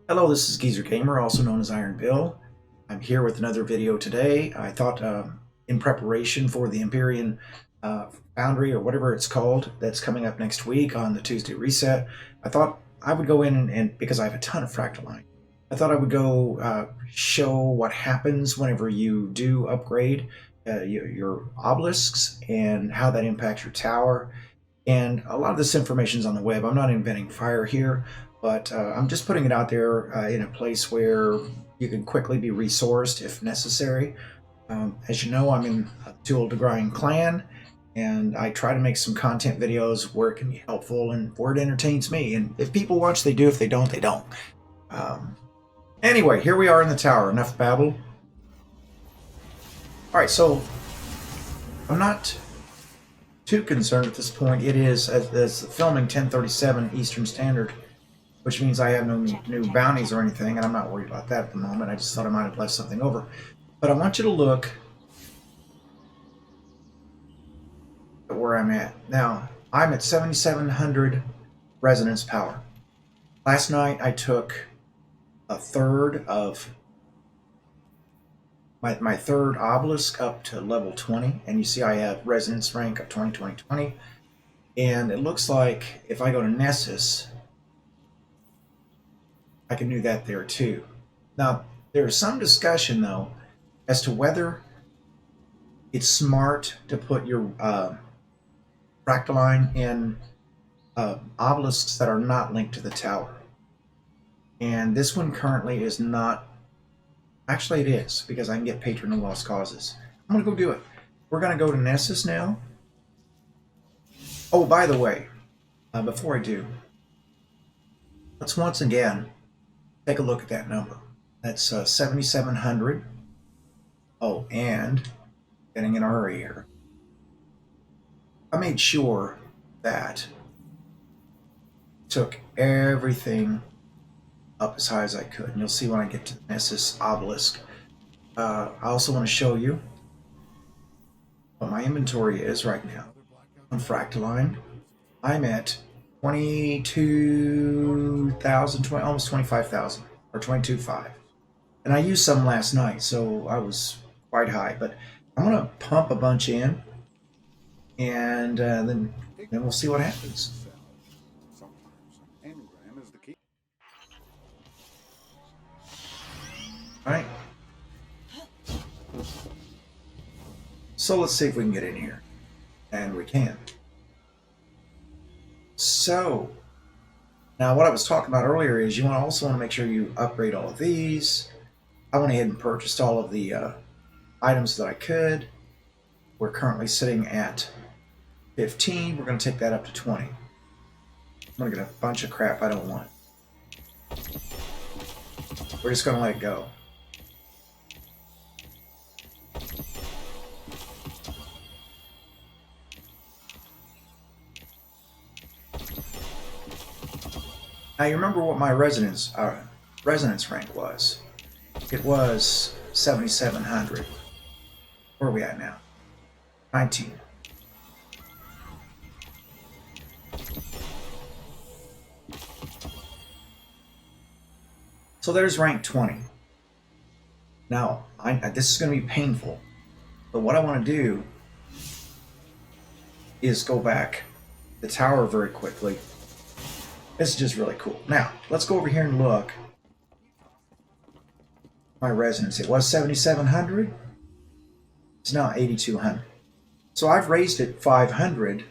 Hello, this is Geezer Gamer, also known as Iron Bill. I'm here with another video today. I thought in preparation for the Empyrean Foundry, or whatever it's called, that's coming up next week on the Tuesday reset, I thought I would go in and because I have a ton of Fractaline, I thought I would go show what happens whenever you do upgrade your obelisks and how that impacts your tower. And a lot of this information is on the web. I'm not inventing fire here, but I'm just putting it out there in a place where you can quickly be resourced if necessary. As you know, I'm in a Tool to Grind clan, and I try to make some content videos where it can be helpful and where it entertains me. And if people watch, they do. If they don't, they don't. Anyway, here we are in the tower. Enough babble. All right, so I'm not too concerned at this point. It is, as filming 10:37 Eastern Standard, which means I have no new bounties or anything, and I'm not worried about that at the moment. I just thought I might have left something over. But I want you to look at where I'm at. Now, I'm at 7,700 resonance power. Last night I took a third of my third obelisk up to level 20, and you see I have resonance rank of 20, 20, 20. And it looks like if I go to NESSUS, I can do that there too. Now, there's some discussion though as to whether it's smart to put your Fractaline in obelisks that are not linked to the tower. And this one currently is not. Actually, it is, because I can get Patron of Lost Causes. I'm going to go do it. We're going to go to NESSUS now. Oh, by the way, before I do, let's once again take a look at that number. That's 7,700. Oh, and getting in a hurry here. I made sure that I took everything up as high as I could, and you'll see when I get to the NESSUS obelisk. I also want to show you what my inventory is right now on Fractaline. I'm at 22,000, almost 25,000, or 22,500. And I used some last night, so I was quite high. But I'm going to pump a bunch in, and then we'll see what happens. All right. So let's see if we can get in here. And we can. So, now what I was talking about earlier is you also want to make sure you upgrade all of these. I went ahead and purchased all of the items that I could. We're currently sitting at 15. We're going to take that up to 20. I'm going to get a bunch of crap I don't want. We're just going to let it go. Now you remember what my resonance rank was. It was 7,700. Where are we at now? 19. So there's rank 20. Now, this is going to be painful, but what I want to do is go back the tower very quickly. This is just really cool. Now, let's go over here and look. My resonance, it was 7,700. It's now 8,200. So I've raised it 500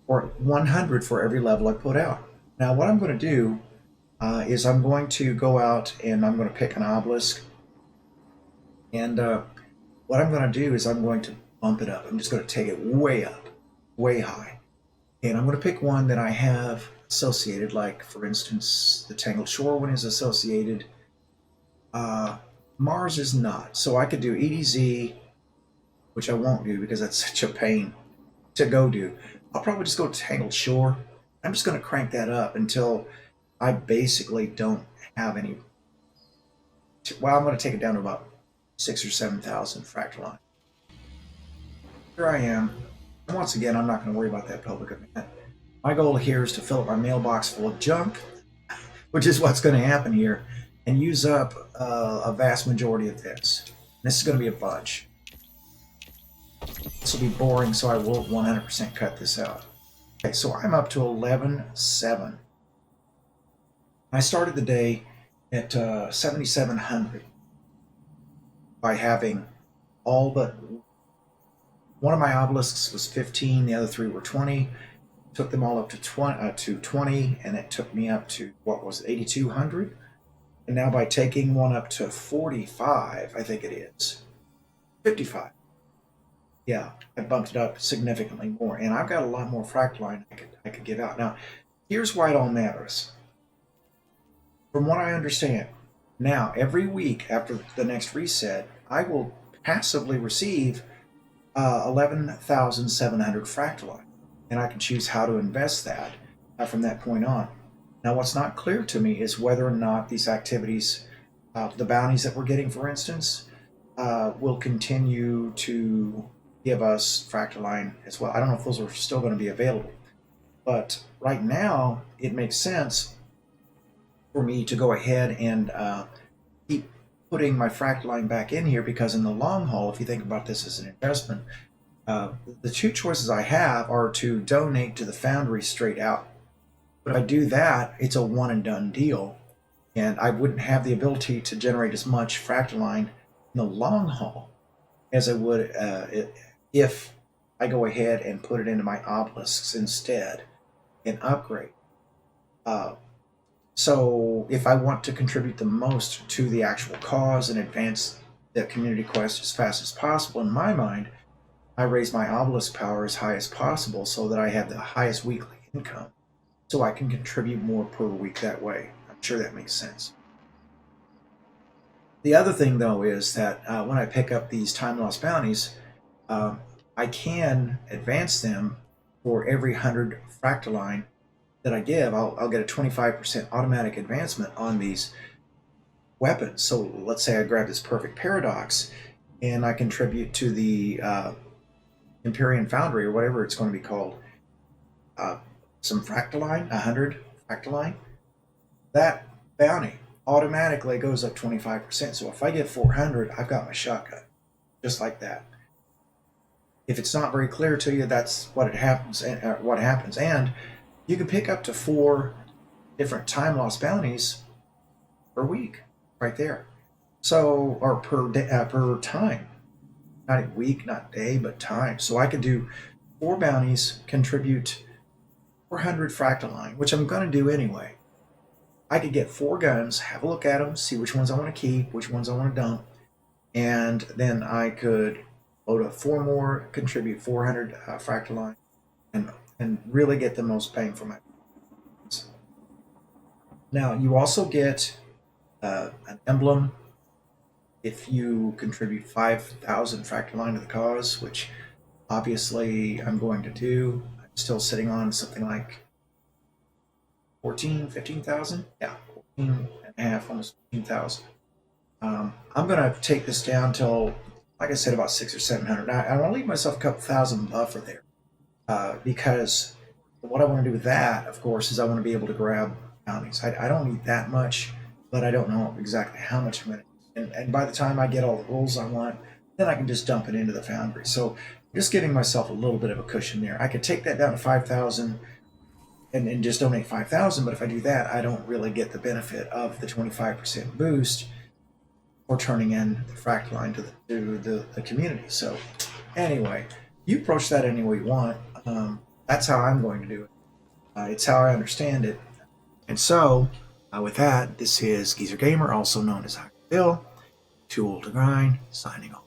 or 100 for every level I put out. Now, what I'm going to do is I'm going to go out and I'm going to pick an obelisk. And what I'm going to do is I'm going to bump it up. I'm just going to take it way up, way high. And I'm going to pick one that I have associated, like for instance the Tangled Shore one is associated. Mars is not, so I could do EDZ, which I won't do because that's such a pain to go do. I'll probably just go to Tangled Shore. I'm just going to crank that up until I basically don't have any. Well, I'm going to take it down to about 6,000 or 7,000 Fractaline. Here I am, and once again I'm not going to worry about that public event. My goal here is to fill up my mailbox full of junk, which is what's going to happen here. and use up a vast majority of this. This is going to be a bunch. This will be boring, so I will 100% cut this out. Okay, so I'm up to 11.7. I started the day at 7,700 by having all but one of my obelisks was 15, the other 3 were 20. Took them all up to 20, and it took me up to, what was it, 8,200? And now by taking one up to 45, I think it is, 55. Yeah, I bumped it up significantly more, and I've got a lot more Fracteline I could give out. Now, here's why it all matters. From what I understand, now every week after the next reset, I will passively receive 11,700 Fracteline, and I can choose how to invest that from that point on. Now, what's not clear to me is whether or not these activities, the bounties that we're getting, for instance, will continue to give us Fracteline as well. I don't know if those are still going to be available, but right now it makes sense for me to go ahead and keep putting my Fracteline back in here, because in the long haul, if you think about this as an investment, the two choices I have are to donate to the Foundry straight out. But if I do that, it's a one and done deal, and I wouldn't have the ability to generate as much Fracteline in the long haul as I would if I go ahead and put it into my obelisks instead and upgrade. So if I want to contribute the most to the actual cause and advance the community quest as fast as possible, in my mind, I raise my obelisk power as high as possible so that I have the highest weekly income, so I can contribute more per week that way. I'm sure that makes sense. The other thing, though, is that when I pick up these time loss bounties, I can advance them for every 100 Fracteline that I give. I'll get a 25% automatic advancement on these weapons. So let's say I grab this perfect paradox and I contribute to the Empyrean Foundry, or whatever it's going to be called, some Fracteline, 100 Fracteline. That bounty automatically goes up 25%. So if I get 400, I've got my shotgun, just like that. If it's not very clear to you, that's what happens. And you can pick up to 4 different time loss bounties per week, right there. So, or per day, per time, not a week, not day, but time. So I could do 4 bounties, contribute 400 Fracteline, which I'm going to do anyway. I could get 4 guns, have a look at them, see which ones I want to keep, which ones I want to dump, and then I could load up 4 more, contribute 400 Fracteline, and really get the most bang for my buck. Now, you also get an emblem if you contribute 5,000 Fracteline to the cause, which obviously I'm going to do. I'm still sitting on something like 15,000? Yeah, 14 and a half, almost 15,000. I'm going to take this down till, like I said, about 600 or 700. Now, I want to leave myself a couple thousand buffer there, because what I want to do with that, of course, is I want to be able to grab bounties. I don't need that much, but I don't know exactly how much I'm going to need. And by the time I get all the rolls I want, then I can just dump it into the Foundry. So I'm just giving myself a little bit of a cushion there. I could take that down to 5,000 and just donate 5,000, but if I do that, I don't really get the benefit of the 25% boost for turning in the Fracteline to the community. So anyway, you approach that any way you want. That's how I'm going to do it. It's how I understand it. And so, with that, this is Geezer Gamer, also known as Bill, Too Old to Grind, signing off.